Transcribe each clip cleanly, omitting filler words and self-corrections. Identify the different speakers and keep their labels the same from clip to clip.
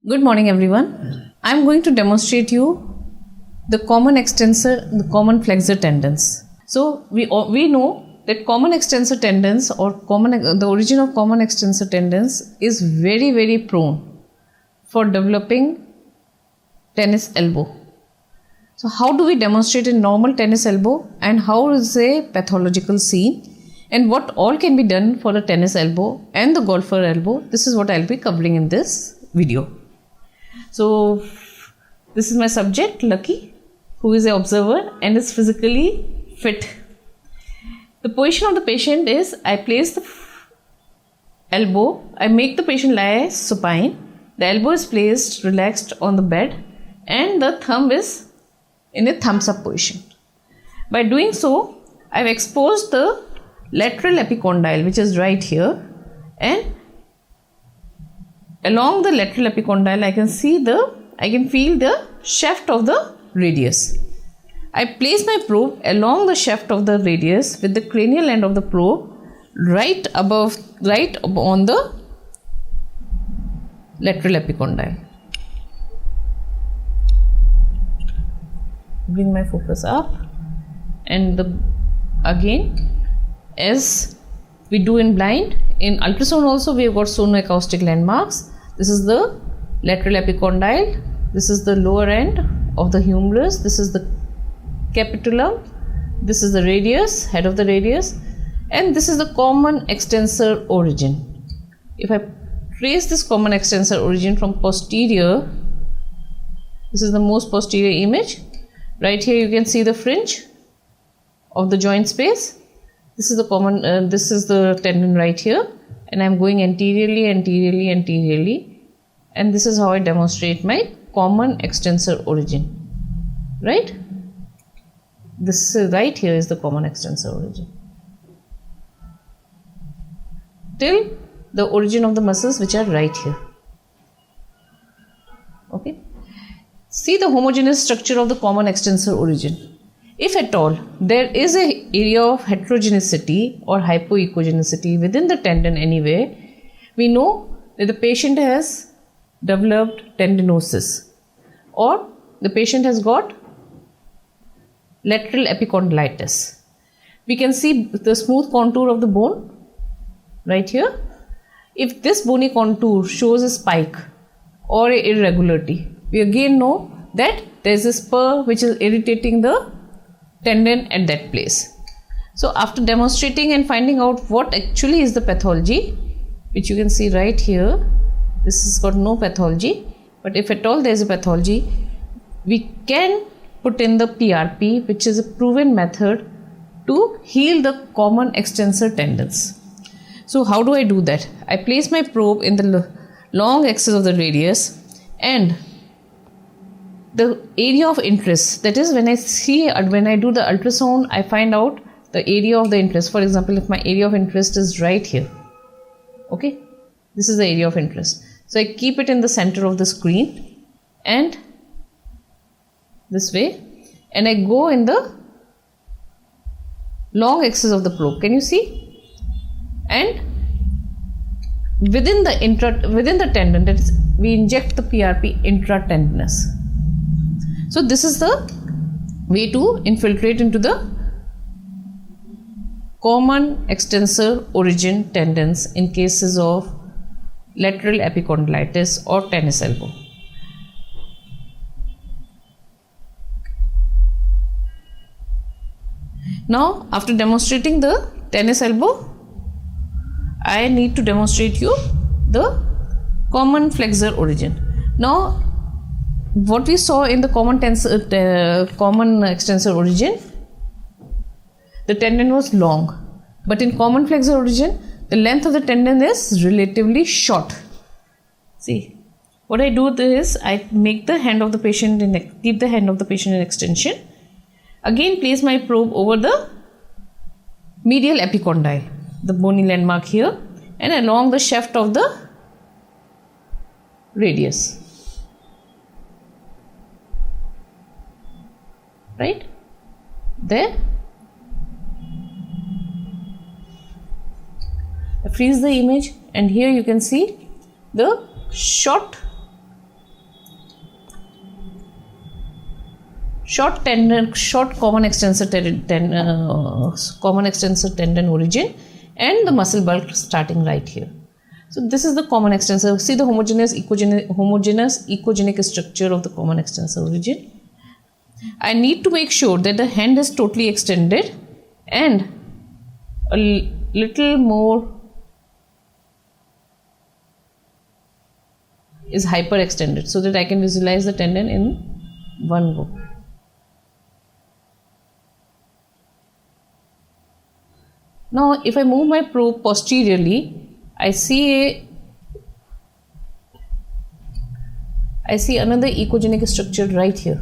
Speaker 1: Good morning everyone. I am going to demonstrate you the common extensor, the common flexor tendons. So we know that common extensor tendons or the origin of common extensor tendons is very prone for developing tennis elbow. So how do we demonstrate a normal tennis elbow and how is a pathological scene and what all can be done for the tennis elbow and the golfer elbow? This is what I'll be covering in this video. So this is my subject Lucky, who is an observer and is physically fit. The position of the patient is I place the elbow, I make the patient lie supine, the elbow is placed relaxed on the bed and the thumb is in a thumbs up position. By doing so, I have exposed the lateral epicondyle, which is right here, and along the lateral epicondyle I can feel the shaft of the radius. I place my probe along the shaft of the radius with the cranial end of the probe right on the lateral epicondyle. Bring my focus up and again, as we do in blind, in ultrasound also we have got sonoacoustic landmarks. This is the lateral epicondyle, this is the lower end of the humerus, this is the capitulum, this is the radius, head of the radius, and this is the common extensor origin. If I trace this common extensor origin from posterior, this is the most posterior image. Right here you can see the fringe of the joint space. This is the this is the tendon right here, and I am going anteriorly, and this is how I demonstrate my common extensor origin. Right? This right here is the common extensor origin. Till the origin of the muscles which are right here. Okay. See the homogeneous structure of the common extensor origin. If at all there is an area of heterogeneity or hypoechogenicity within the tendon anyway, we know that the patient has developed tendinosis or the patient has got lateral epicondylitis. We can see the smooth contour of the bone right here. If this bony contour shows a spike or an irregularity, we again know that there is a spur which is irritating the tendon at that place. So after demonstrating and finding out what actually is the pathology, which you can see right here, this has got no pathology, but if at all there is a pathology, we can put in the PRP, which is a proven method to heal the common extensor tendons. So how do I do that? I place my probe in the long axis of the radius and the area of interest, that is when I do the ultrasound, I find out the area of the interest. For example, if my area of interest is right here, okay, this is the area of interest. So I keep it in the center of the screen and this way, and I go in the long axis of the probe. Can you see? And within the tendon, that is, we inject the PRP intratendinous. So this is the way to infiltrate into the common extensor origin tendons in cases of lateral epicondylitis or tennis elbow. Now after demonstrating the tennis elbow, I need to demonstrate you the common flexor origin. Now what we saw in the common extensor origin, the tendon was long, but in common flexor origin, the length of the tendon is relatively short. See, what I do is I make the hand of the patient keep the hand of the patient in extension. Again, place my probe over the medial epicondyle, the bony landmark here, and along the shaft of the radius. Right there, I freeze the image, and here you can see the short short tendon, short common extensor tendon origin, and the muscle bulk starting right here. So this is the common extensor. See the homogeneous echogenic structure of the common extensor origin. I need to make sure that the hand is totally extended and a little more is hyperextended so that I can visualize the tendon in one go. Now if I move my probe posteriorly, I see another echogenic structure right here.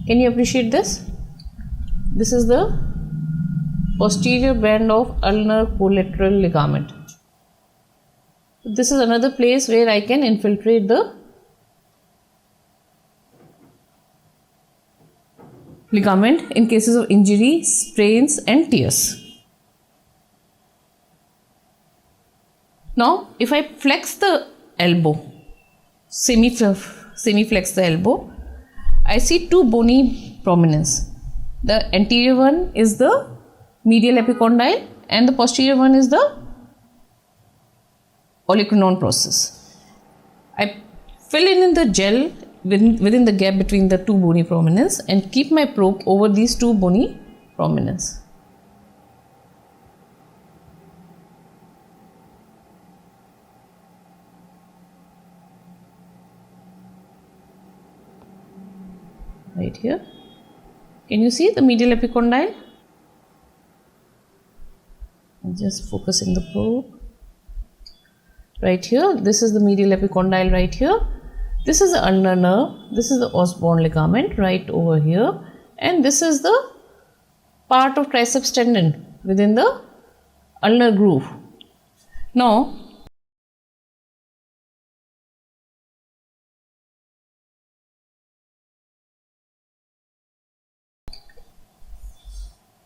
Speaker 1: Can you appreciate this? This is the posterior band of ulnar collateral ligament. This is another place where I can infiltrate the ligament in cases of injury, sprains and tears. Now, if I flex the elbow, semi-flex the elbow, I see two bony prominence. The anterior one is the medial epicondyle and the posterior one is the olecranon process. I fill in the gel within the gap between the two bony prominence and keep my probe over these two bony prominence. Right here. Can you see the medial epicondyle? I'll just focus in the probe. Right here, this is the medial epicondyle right here. This is the ulnar nerve. This is the Osborn ligament right over here. And this is the part of triceps tendon within the ulnar groove. Now,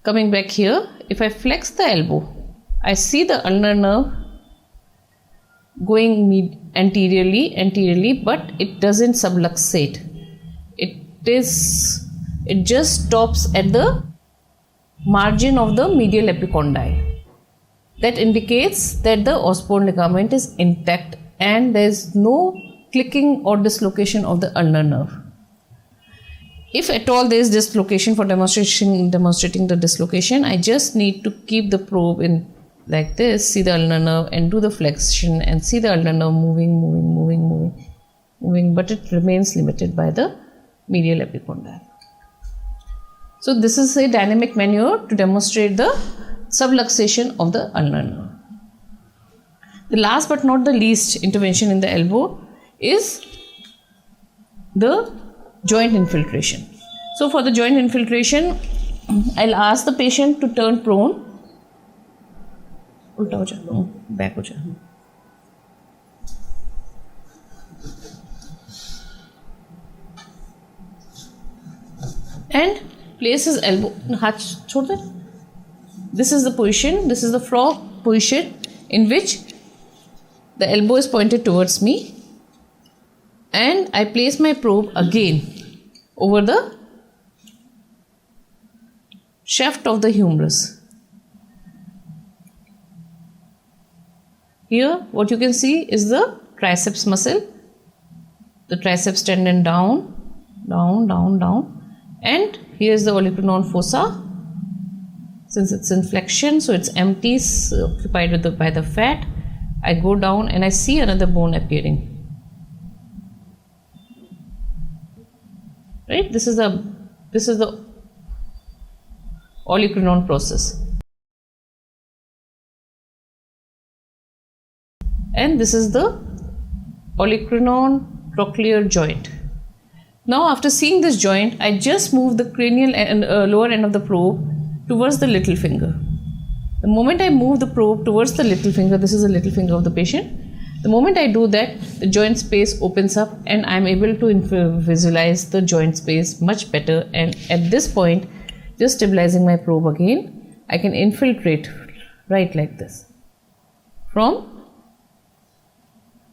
Speaker 1: coming back here, if I flex the elbow, I see the ulnar nerve going anteriorly, but it doesn't subluxate. It just stops at the margin of the medial epicondyle. That indicates that the Osborn ligament is intact and there is no clicking or dislocation of the ulnar nerve. If at all there is dislocation, for demonstrating the dislocation, I just need to keep the probe in like this, see the ulnar nerve and do the flexion and see the ulnar nerve moving, but it remains limited by the medial epicondyle. So this is a dynamic maneuver to demonstrate the subluxation of the ulnar nerve. The last but not the least intervention in the elbow is the joint infiltration. So for the joint infiltration, I'll ask the patient to turn prone. उल्टा हो जा, back हो जा. And place his elbow. हाथ छोड़ दे. This is the position. This is the frog position in which the elbow is pointed towards me. And I place my probe again over the shaft of the humerus. Here what you can see is the triceps muscle, the triceps tendon down, and here is the olecranon fossa. Since it's in flexion, so it's empty, occupied by the fat. I go down and I see another bone appearing. Right? This is the olecranon process. And this is the olecranon trochlear joint. Now after seeing this joint, I just move the cranial and lower end of the probe towards the little finger. The moment I move the probe towards the little finger, this is the little finger of the patient. The moment I do that, the joint space opens up and I am able to visualize the joint space much better. And at this point, just stabilizing my probe again, I can infiltrate right like this from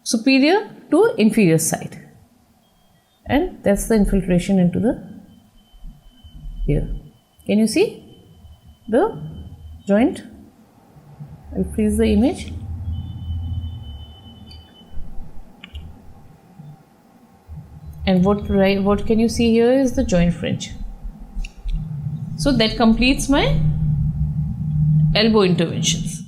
Speaker 1: superior to inferior side. And that's the infiltration into the here. Can you see the joint? I'll freeze the image. And what can you see here is the joint fringe. So that completes my elbow interventions.